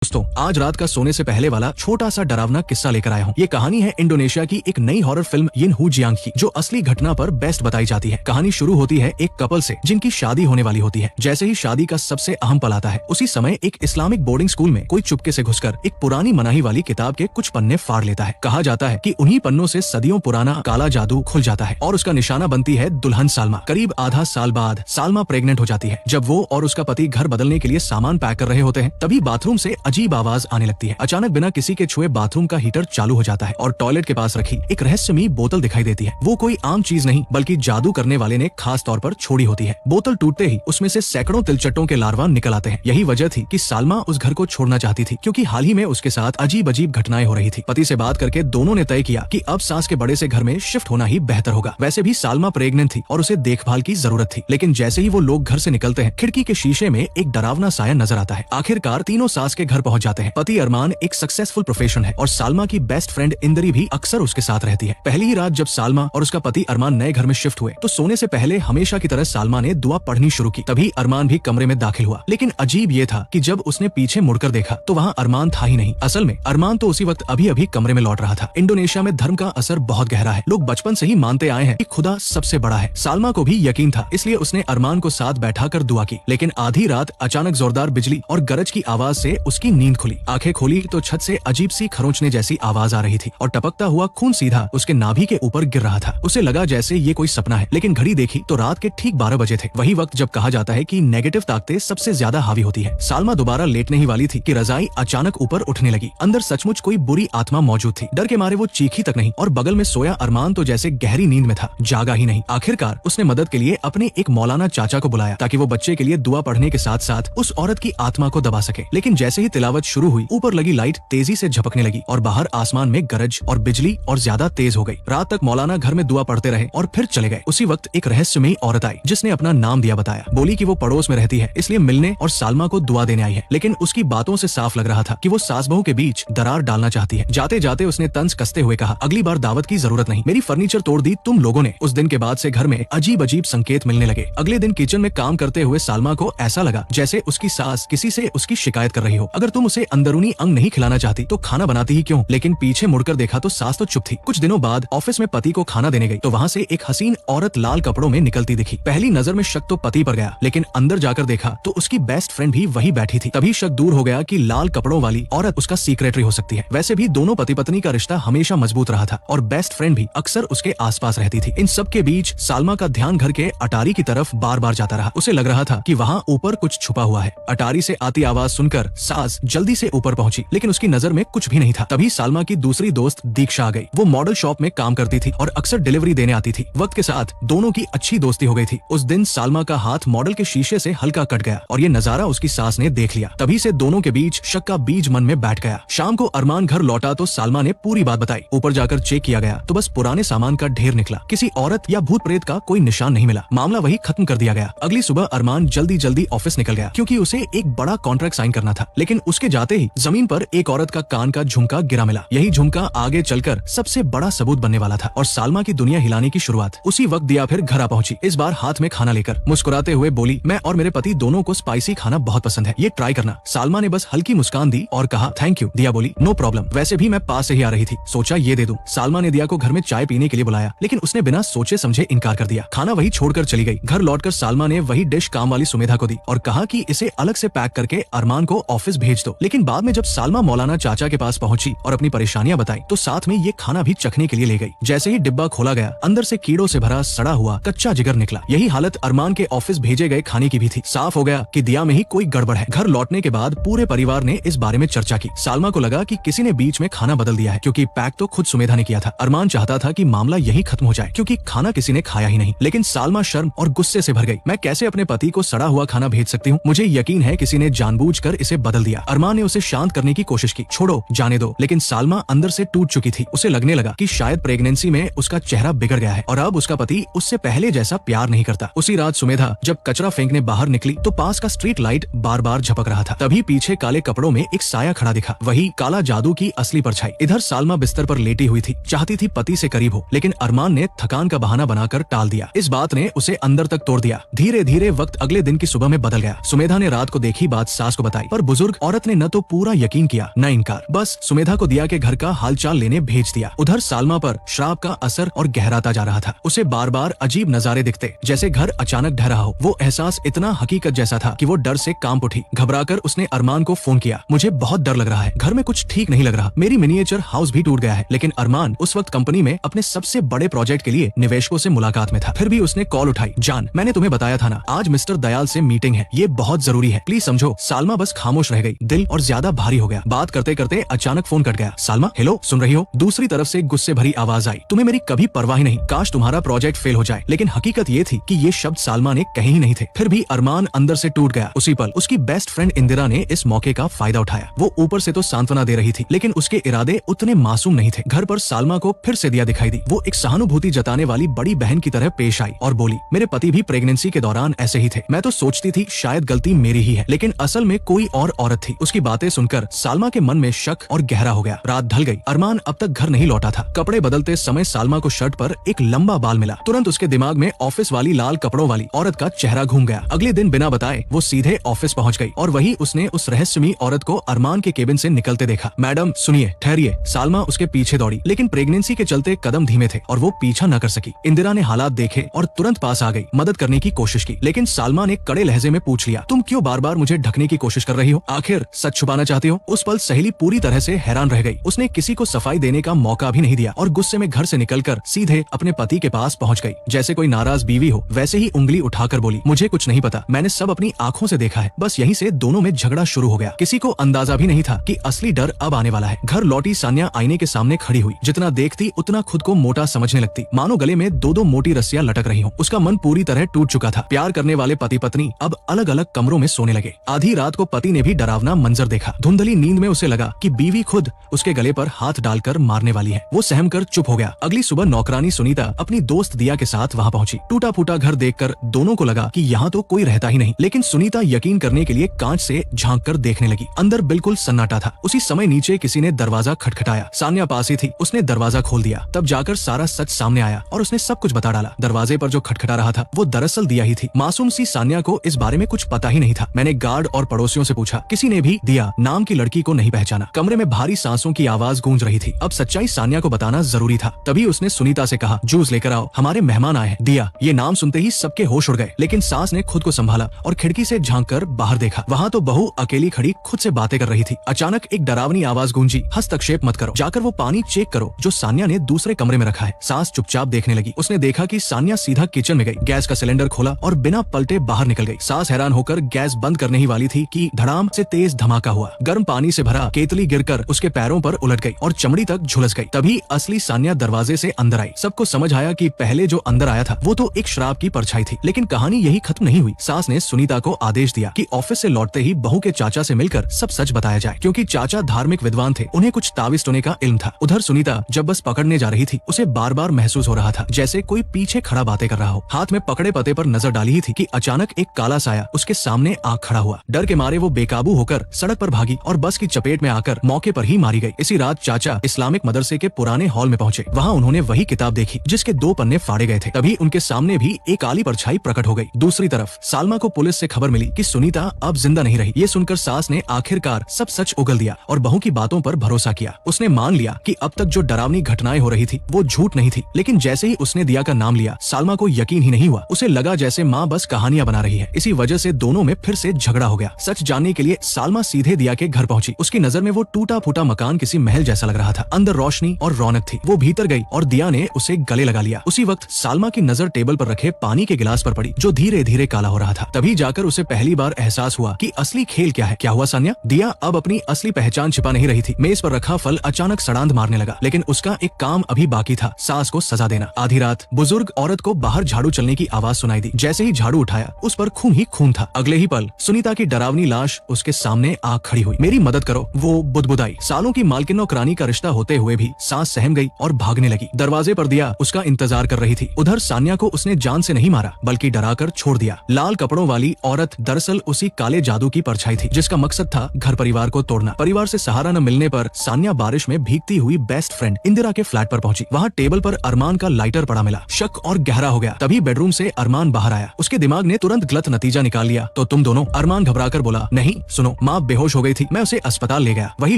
दोस्तों, आज रात का सोने से पहले वाला छोटा सा डरावना किस्सा लेकर आया हूँ। ये कहानी है इंडोनेशिया की एक नई हॉरर फिल्म यिन हू जियांग की, जो असली घटना पर बेस्ट बताई जाती है। कहानी शुरू होती है एक कपल से जिनकी शादी होने वाली होती है। जैसे ही शादी का सबसे अहम पल आता है, उसी समय एक इस्लामिक बोर्डिंग स्कूल में कोई चुपके से घुसकर एक पुरानी मनाही वाली किताब के कुछ पन्ने फाड़ लेता है। कहा जाता है कि उन्हीं पन्नों से सदियों पुराना काला जादू खुल जाता है और उसका निशाना बनती है दुल्हन सालमा। करीब आधा साल बाद सालमा प्रेग्नेंट हो जाती है। जब वो और उसका पति घर बदलने के लिए सामान पैक कर रहे होते हैं, तभी बाथरूम से अजीब आवाज आने लगती है। अचानक बिना किसी के छुए बाथरूम का हीटर चालू हो जाता है और टॉयलेट के पास रखी एक रहस्यमयी बोतल दिखाई देती है। वो कोई आम चीज नहीं बल्कि जादू करने वाले ने खास तौर पर छोड़ी होती है। बोतल टूटते ही उसमें से सैकड़ों तिलचट्टों के लार्वा निकल आते हैं। यही वजह थी कि सालमा उस घर को छोड़ना चाहती थी, क्योंकि हाल ही में उसके साथ अजीब अजीब घटनाएं हो रही थी। पति से बात करके दोनों ने तय किया कि अब सास के बड़े से घर में शिफ्ट होना ही बेहतर होगा। वैसे भी सालमा प्रेग्नेंट थी और उसे देखभाल की जरूरत थी, लेकिन जैसे ही वो लोग घर से निकलते हैं, खिड़की के शीशे में एक डरावना साया नजर आता है। आखिरकार तीनों सास के घर पहुंच जाते हैं। पति अरमान एक सक्सेसफुल प्रोफेशन है और सालमा की बेस्ट फ्रेंड इंदरी भी अक्सर उसके साथ रहती है। पहली ही रात जब सालमा और उसका पति अरमान नए घर में शिफ्ट हुए, तो सोने से पहले हमेशा की तरह सालमा ने दुआ पढ़नी शुरू की। तभी अरमान भी कमरे में दाखिल हुआ, लेकिन अजीब ये था कि जब उसने पीछे मुड़कर देखा तो वहाँ अरमान था ही नहीं। असल में अरमान तो उसी वक्त अभी अभी कमरे में लौट रहा था। इंडोनेशिया में धर्म का असर बहुत गहरा है। लोग बचपन से ही मानते आए हैं कि खुदा सबसे बड़ा है। सालमा को भी यकीन था, इसलिए उसने अरमान को साथ बैठाकर दुआ की। लेकिन आधी रात अचानक जोरदार बिजली और गरज की आवाज से उसकी नींद खुली। आंखें खोली तो छत से अजीब सी खरोंचने जैसी आवाज आ रही थी और टपकता हुआ खून सीधा उसके नाभि के ऊपर गिर रहा था। उसे लगा जैसे ये कोई सपना है, लेकिन घड़ी देखी तो रात के ठीक 12 बजे थे। वही वक्त जब कहा जाता है कि नेगेटिव ताकतें सबसे ज्यादा हावी होती है। सालमा दोबारा लेटने ही वाली थी कि रजाई अचानक ऊपर उठने लगी। अंदर सचमुच कोई बुरी आत्मा मौजूद थी। डर के मारे वो चीखी तक नहीं और बगल में सोया अरमान तो जैसे गहरी नींद में था, जागा ही नहीं। आखिरकार उसने मदद के लिए अपने एक मौलाना चाचा को बुलाया ताकि वो बच्चे के लिए दुआ पढ़ने के साथ साथ उस औरत की आत्मा को दबा सके। लेकिन जैसे ही तिलावत शुरू हुई, ऊपर लगी लाइट तेजी से झपकने लगी और बाहर आसमान में गरज और बिजली और ज्यादा तेज हो गई। रात तक मौलाना घर में दुआ पढ़ते रहे और फिर चले गए। उसी वक्त एक रहस्यमयी औरत आई जिसने अपना नाम दिया बताया। बोली कि वो पड़ोस में रहती है, इसलिए मिलने और सालमा को दुआ देने आई है। लेकिन उसकी बातों से साफ लग रहा था कि वो सास बहू के बीच दरार डालना चाहती है। जाते जाते उसने तंज कसते हुए कहा, अगली बार दावत की जरूरत नहीं, मेरी फर्नीचर तोड़ दी तुम लोगों ने। उस दिन के बाद से घर में अजीब अजीब संकेत मिलने लगे। अगले दिन किचन में काम करते हुए सालमा को ऐसा लगा जैसे उसकी सास किसी से उसकी शिकायत कर रही हो। अगर तुम उसे अंदरूनी अंग नहीं खिलाना चाहती तो खाना बनाती ही क्यों? लेकिन पीछे मुड़कर देखा तो सास तो चुप थी। कुछ दिनों बाद ऑफिस में पति को खाना देने गई तो वहाँ से एक हसीन औरत लाल कपड़ों में निकलती दिखी। पहली नजर में शक तो पति पर गया, लेकिन अंदर जाकर देखा तो उसकी बेस्ट फ्रेंड भी वही बैठी थी। तभी शक दूर हो गया कि लाल कपड़ों वाली औरत उसका सीक्रेटरी हो सकती है। वैसे भी दोनों पति पत्नी का रिश्ता हमेशा मजबूत रहा था और बेस्ट फ्रेंड भी अक्सर उसके आसपास रहती थी। इन सब के बीच सालमा का ध्यान घर के अटारी की तरफ बार बार जाता रहा। उसे लग रहा था कि वहाँ ऊपर कुछ छुपा हुआ है। अटारी से आती आवाज सुनकर सास जल्दी से ऊपर पहुंची, लेकिन उसकी नजर में कुछ भी नहीं था। तभी सालमा की दूसरी दोस्त दीक्षा आ गई। वो मॉडल शॉप में काम करती थी और अक्सर डिलीवरी देने आती थी। वक्त के साथ दोनों की अच्छी दोस्ती हो गई थी। उस दिन सालमा का हाथ मॉडल के शीशे से हल्का कट गया और ये नजारा उसकी सास ने देख लिया। तभी से दोनों के बीच शक का बीज मन में बैठ गया। शाम को अरमान घर लौटा तो सालमा ने पूरी बात बताई। ऊपर जाकर चेक किया गया तो बस पुराने सामान का ढेर निकला। किसी औरत या भूत प्रेत का कोई निशान नहीं मिला। मामला वही खत्म कर दिया गया। अगली सुबह अरमान जल्दी जल्दी ऑफिस निकल गया, क्योंकि उसे एक बड़ा कॉन्ट्रैक्ट साइन करना था। लेकिन उसके जाते ही जमीन पर एक औरत का कान का झुमका गिरा मिला। यही झुमका आगे चलकर सबसे बड़ा सबूत बनने वाला था और सालमा की दुनिया हिलाने की शुरुआत। उसी वक्त दिया फिर घर आ पहुंची, इस बार हाथ में खाना लेकर। मुस्कुराते हुए बोली, मैं और मेरे पति दोनों को स्पाइसी खाना बहुत पसंद है, ये ट्राई करना। सालमा ने बस हल्की मुस्कान दी और कहा, थैंक यू। दिया बोली, नो प्रॉब्लम, वैसे भी मैं पास से ही आ रही थी, सोचा ये दे दूं। सालमा ने दिया को घर में चाय पीने के लिए बुलाया, लेकिन उसने बिना सोचे समझे इनकार कर दिया। खाना वही छोड़कर चली गई। घर लौटकर सालमा ने वही डिश काम वाली सुमेधा को दी और कहा कि इसे अलग से पैक करके अरमान को ऑफिस भेज दो। लेकिन बाद में जब सालमा मौलाना चाचा के पास पहुंची और अपनी परेशानियां बताई तो साथ में ये खाना भी चखने के लिए ले गई। जैसे ही डिब्बा खोला गया, अंदर से कीड़ों से भरा सड़ा हुआ कच्चा जिगर निकला। यही हालत अरमान के ऑफिस भेजे गए खाने की भी थी। साफ हो गया कि दिया में ही कोई गड़बड़ है। घर लौटने के बाद पूरे परिवार ने इस बारे में चर्चा की। सालमा को लगा कि किसी ने बीच में खाना बदल दिया है, क्योंकि पैक तो खुद सुमेधा ने किया था। अरमान चाहता था कि मामला यही खत्म हो जाए, क्योंकि खाना किसी ने खाया ही नहीं। लेकिन सालमा शर्म और गुस्से से भर गई। मैं कैसे अपने पति को सड़ा हुआ खाना भेज सकती हूँ? मुझे यकीन है किसी ने जानबूझकर इसे बदल दिया। अरमान ने उसे शांत करने की कोशिश की, छोड़ो जाने दो। लेकिन सालमा अंदर से टूट चुकी थी। उसे लगने लगा कि शायद प्रेगनेंसी में उसका चेहरा बिगड़ गया है और अब उसका पति उससे पहले जैसा प्यार नहीं करता। उसी रात सुमेधा जब कचरा फेंकने बाहर निकली तो पास का स्ट्रीट लाइट बार बार झपक रहा था। तभी पीछे काले कपड़ों में एक साया खड़ा दिखा, वही काला जादू की असली परछाई। इधर सालमा बिस्तर पर लेटी हुई थी, चाहती थी पति से करीब हो, लेकिन अरमान ने थकान का बहाना बनाकर टाल दिया। इस बात ने उसे अंदर तक तोड़ दिया। धीरे धीरे वक्त अगले दिन की सुबह में बदल गया। सुमेधा ने रात को देखी बात सास को बताई, पर बुजुर्ग औरत ने न तो पूरा यकीन किया न इनकार, बस सुमेधा को दिया के घर का हालचाल लेने भेज दिया। उधर सालमा पर श्राप का असर और गहराता जा रहा था। उसे बार बार अजीब नजारे दिखते, जैसे घर अचानक ढह रहा हो। वो एहसास इतना हकीकत जैसा था कि वो डर से कांप उठी। घबराकर उसने अरमान को फोन किया। मुझे बहुत डर लग रहा है, घर में कुछ ठीक नहीं लग रहा, मेरी मिनिएचर हाउस भी टूट गया है। लेकिन अरमान उस वक्त कंपनी में अपने सबसे बड़े प्रोजेक्ट के लिए निवेशकों से मुलाकात में था। फिर भी उसने कॉल उठाई। जान, मैंने तुम्हें बताया था ना, आज मिस्टर दयाल से मीटिंग है, ये बहुत जरूरी है, प्लीज समझो। सालमा बस खामोश रह गई। दिल और ज्यादा भारी हो गया। बात करते करते अचानक फोन कट गया। सालमा, हेलो, सुन रही हो? दूसरी तरफ से गुस्से भरी आवाज आई। तुम्हें मेरी कभी परवाह नहीं, काश तुम्हारा प्रोजेक्ट फेल हो जाए। लेकिन हकीकत ये थी कि ये शब्द सालमा ने कहे ही नहीं थे। फिर भी अरमान अंदर से टूट गया। उसी पल उसकी बेस्ट फ्रेंड इंदिरा ने इस मौके का फायदा उठाया। वो ऊपर से तो सांत्वना दे रही थी, लेकिन उसके इरादे उतने मासूम नहीं थे। घर पर सालमा को फिर से दिया दिखाई दी। वो एक सहानुभूति जताने वाली बड़ी बहन की तरह पेश आई और बोली, मेरे पति भी प्रेगनेंसी के दौरान ऐसे ही थे। मैं तो सोचती थी शायद गलती मेरी ही है, लेकिन असल में कोई और औरत थी। उसकी बातें सुनकर सालमा के मन में शक और गहरा हो गया। रात ढल गई। अरमान अब तक घर नहीं लौटा था। कपड़े बदलते समय सालमा को शर्ट पर एक लंबा बाल मिला। तुरंत उसके दिमाग में ऑफिस वाली लाल कपड़ों वाली औरत का चेहरा घूम गया। अगले दिन बिना बताए वो सीधे ऑफिस पहुंच गई और वही उसने उस रहस्यमयी औरत को अरमान के केबिन से निकलते देखा। मैडम सुनिए, ठहरिए। सालमा उसके पीछे दौड़ी, लेकिन प्रेगनेंसी के चलते कदम धीमे थे और वो पीछा न कर सकी। इंदिरा ने हालात देखे और तुरंत पास आ गई। मदद करने की कोशिश की, लेकिन सालमा ने कड़े लहजे में पूछ लिया, तुम क्यों बार बार मुझे ढकने की कोशिश कर रही हो? आखिर सच छुपाना चाहती हो? उस पल सहेली पूरी तरह से हैरान रह गई। उसने किसी को सफाई देने का मौका भी नहीं दिया और गुस्से में घर से निकलकर सीधे अपने पति के पास पहुंच गई। जैसे कोई नाराज बीवी हो वैसे ही उंगली उठाकर बोली, मुझे कुछ नहीं पता, मैंने सब अपनी आंखों से देखा है। बस यहीं से दोनों में झगड़ा शुरू हो गया। किसी को अंदाजा भी नहीं था कि असली डर अब आने वाला है। घर लौटी सान्या आईने के सामने खड़ी हुई। जितना देखती उतना खुद को मोटा समझने लगती, मानो गले में दो दो मोटी रस्सियां लटक रही हों। उसका मन पूरी तरह टूट चुका था। प्यार करने वाले पति पत्नी अब अलग अलग कमरों में सोने लगे। आधी रात को पति ने भी डरावना मंजर देखा। धुंधली नींद में उसे लगा कि बीवी खुद उसके गले पर हाथ डालकर मारने वाली है। वो सहम कर चुप हो गया। अगली सुबह नौकरानी सुनीता अपनी दोस्त दिया के साथ वहाँ पहुंची। टूटा फूटा घर देखकर दोनों को लगा कि यहाँ तो कोई रहता ही नहीं, लेकिन सुनीता यकीन करने के लिए कांच से झांक कर देखने लगी। अंदर बिल्कुल सन्नाटा था। उसी समय नीचे किसी ने दरवाजा खटखटाया। सान्या पास ही थी। उसने दरवाजा खोल दिया। तब जाकर सारा सच सामने आया और उसने सब कुछ बता डाला। दरवाजे पर जो खटखटा रहा था वो दरअसल दिया ही थी। मासूम सी सान्या को इस बारे में कुछ पता ही नहीं था। मैंने गार्ड और पड़ोसियों से पूछा, किसी ने भी दिया नाम की लड़की को नहीं पहचाना। कमरे में भारी सांसों की आवाज गूंज रही थी। अब सच्चाई सान्या को बताना जरूरी था। तभी उसने सुनीता से कहा, जूस लेकर आओ, हमारे मेहमान आए हैं। दिया, ये नाम सुनते ही सबके होश उड़ गए, लेकिन सास ने खुद को संभाला और खिड़की से झांककर बाहर देखा। वहाँ तो बहू अकेली खड़ी खुद से बातें कर रही थी। अचानक एक डरावनी आवाज गूंजी, हस्तक्षेप मत करो, जाकर वो पानी चेक करो जो सान्या ने दूसरे कमरे में रखा है। सास चुपचाप देखने लगी। उसने देखा कि सान्या सीधा किचन में गई, गैस का सिलेंडर खोला और बिना पलटे बाहर निकल गई। सास हैरान होकर गैस बंद करने ही वाली थी कि धड़ाम से तेज धमाका हुआ। गर्म पानी से भरा केतली गिरकर उसके पैरों पर उलट गई और चमड़ी तक झुलस गई। तभी असली सान्या दरवाजे से अंदर आई। सबको समझ आया कि पहले जो अंदर आया था वो तो एक श्राप की परछाई थी। लेकिन कहानी यही खत्म नहीं हुई। सास ने सुनीता को आदेश दिया कि ऑफिस से लौटते ही बहू के चाचा से मिलकर सब सच बताया जाए, क्योंकि चाचा धार्मिक विद्वान थे, उन्हें कुछ ताबीज टोने का इल्म था। उधर सुनीता जब बस पकड़ने जा रही थी, उसे बार बार महसूस हो रहा था जैसे कोई पीछे खड़ा बातें कर रहा हो। हाथ में पकड़े पते पर नजर डाली ही थी कि अचानक एक काला साया उसके सामने आ खड़ा हुआ। डर के मारे वो बेकाबू होकर सड़क पर भागी और बस की चपेट में आकर मौके पर ही मारी गई। इसी रात चाचा इस्लामिक मदरसे के पुराने हॉल में पहुंचे। वहाँ उन्होंने वही किताब देखी जिसके 2 पन्ने फाड़े गए थे। तभी उनके सामने भी एक काली परछाई प्रकट हो गई। दूसरी तरफ सालमा को पुलिस से खबर मिली कि सुनीता अब जिंदा नहीं रही। ये सुनकर सास ने आखिरकार सब सच उगल दिया और बहू की बातों पर भरोसा किया। उसने मान लिया कि अब तक जो डरावनी घटनाएं हो रही थी वो झूठ नहीं थी। लेकिन जैसे ही उसने दिया का नाम लिया, सालमा को यकीन ही नहीं हुआ। उसे लगा जैसे माँ बस कहानियां बना रही है। इसी वजह से दोनों में फिर से झगड़ा हो गया। सच जानने के लिए सालमा सीधे दिया के घर पहुंची। उसकी नजर में वो टूटा फूटा मकान किसी महल जैसा लग रहा था। अंदर रोशनी और रौनक थी। वो भीतर गई और दिया ने उसे गले लगा लिया। उसी वक्त सालमा की नजर टेबल पर रखे पानी के गिलास पर पड़ी जो धीरे धीरे काला हो रहा था। तभी जाकर उसे पहली बार एहसास हुआ कि असली खेल क्या है। क्या हुआ सान्या? दिया अब अपनी असली पहचान छिपा नहीं रही थी। मेज पर रखा फल अचानक सड़ांध मारने लगा, लेकिन उसका एक काम अभी बाकी था, सास को सजा देना। आधी रात बुजुर्ग औरत को बाहर झाड़ू चलने की आवाज सुनाई दी। जैसे ही झाड़ू उठाया उस पर खून ही खून था। अगले ही पल सुनीता की डरावनी लाश उसके सामने आ खड़ी हुई। मेरी मदद करो, वो बुदबुदाई। सालों की मालकिन और रानी का रिश्ता होते हुए भी सांस सहम गई और भागने लगी। दरवाजे पर दिया उसका इंतजार कर रही थी। उधर सान्या को उसने जान से नहीं मारा बल्कि डराकर छोड़ दिया। लाल कपड़ों वाली औरत दरअसल उसी काले जादू की परछाई थी जिसका मकसद था घर परिवार को तोड़ना। परिवार से सहारा न मिलने पर सान्या बारिश में भीगती हुई बेस्ट फ्रेंड इंदिरा के फ्लैट पर पहुंची। वहाँ टेबल पर अरमान का लाइटर पड़ा मिला। शक और गहरा हो गया। तभी बेडरूम से अरमान बाहर आया। उसके दिमाग ने तुरंत गलत नतीजा निकाल लिया। तो तुम दोनों? अरमान घबराकर बोला, नहीं सुनो, माँ बेहोश हो गई थी। मैं उसे अस्पताल ले गया। वही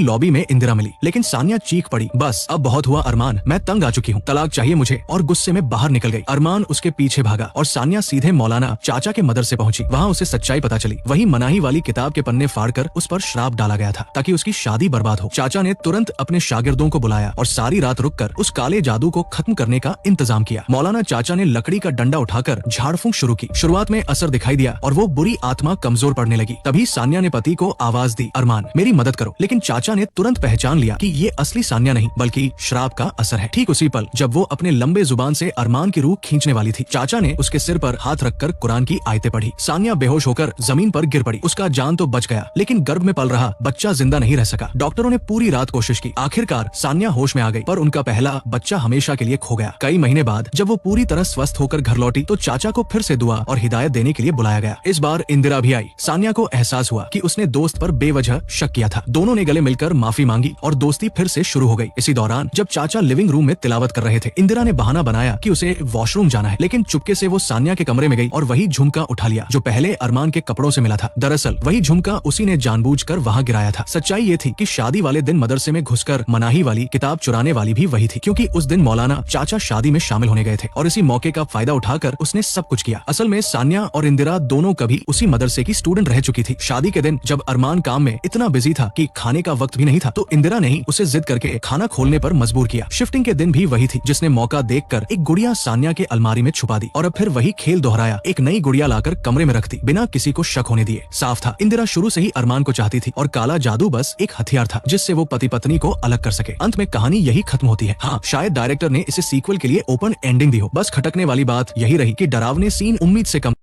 लॉबी में इंदिरा मिली, लेकिन सानिया चीख पड़ी, बस अब बहुत हुआ अरमान, मैं तंग आ चुकी हूँ, तलाक चाहिए मुझे, और गुस्से में बाहर निकल गई। अरमान उसके पीछे भागा और सानिया सीधे मौलाना चाचा के मदरसे पहुंची। वहाँ उसे सच्चाई पता चली। वही मनाही वाली किताब के पन्ने फाड़कर उस पर श्राप डाला गया था ताकि उसकी शादी बर्बाद हो। चाचा ने तुरंत अपने शागिर्दों को बुलाया और सारी रात रुककर उस काले जादू को खत्म करने का इंतजाम किया। मौलाना चाचा ने लकड़ी का डंडा उठाकर झाड़ फूंक शुरू की। शुरुआत में असर दिखाई दिया और वो बुरी आत्मा कमजोर पड़ने लगी। तभी सानिया ने पति को आवाज दी, अरमान मेरी मदद करो। लेकिन चाचा ने तुरंत पहचान लिया कि ये असली सानिया नहीं बल्कि श्राप का असर है। ठीक उसी पल जब वो अपने लंबे जुबान से अरमान की रूह खींचने वाली थी, चाचा ने उसके सिर पर हाथ रखकर कुरान की आयतें पढ़ी। सानिया बेहोश होकर जमीन पर गिर पड़ी। उसका जान तो बच गया, लेकिन गर्भ में पल रहा बच्चा जिंदा नहीं रह सका। डॉक्टरों ने पूरी रात कोशिश की। आखिरकार सानिया होश में आ गई, पर उनका पहला बच्चा हमेशा के लिए खो गया। कई महीने बाद जब वो पूरी तरह स्वस्थ होकर घर लौटी तो चाचा को फिर से दुआ और हिदायत देने के लिए बुलाया गया। इस बार इंदिरा भी आई। सानिया को एहसास हुआ कि उसने दोस्त पर बेवजह शक किया था। दोनों ने गले मिलकर माफी मांगी और दोस्ती फिर से शुरू हो गई। इसी दौरान जब चाचा लिविंग रूम में तिलावत कर रहे थे, इंदिरा ने बहाना बनाया कि उसे वॉशरूम जाना है, लेकिन चुपके से वो सानिया के कमरे में गई और वही झुमका उठा लिया जो पहले अरमान के कपड़ों से मिला था। दरअसल वही झुमका उसी ने जानबूझकर वहाँ गिराया था। सच्चाई ये थी कि शादी वाले दिन मदरसे में घुसकर मनाही वाली किताब चुराने वाली भी वही थी, क्योंकि उस दिन मौलाना चाचा शादी में शामिल होने गए थे और इसी मौके का फायदा उठाकर उसने सब कुछ किया। असल में सानिया और इंदिरा दोनों कभी उसी मदरसे की स्टूडेंट रह चुकी थी। शादी के दिन जब अरमान काम में इतना बिजी था कि खाने का वक्त भी नहीं था, तो इंदिरा ने ही उसे जिद करके खाना खोलने पर मजबूर किया। शिफ्टिंग के दिन भी वही थी जिसने मौका देखकर एक गुड़िया सानिया के अलमारी में छुपा दी और अब फिर वही खेल दोहराया, एक नई गुड़िया लाकर कमरे में रख दी बिना किसी को शक होने दिए। साफ था इंदिरा शुरू से ही अरमान को चाहती थी और काला जादू बस एक हथियार था जिससे वो पति पत्नी को अलग कर सके। अंत में कहानी यही खत्म होती है। हाँ, शायद डायरेक्टर ने इसे सीक्वल के लिए ओपन एंडिंग दी हो। बस खटकने वाली बात यही रही कि डरावने सीन उम्मीद से कम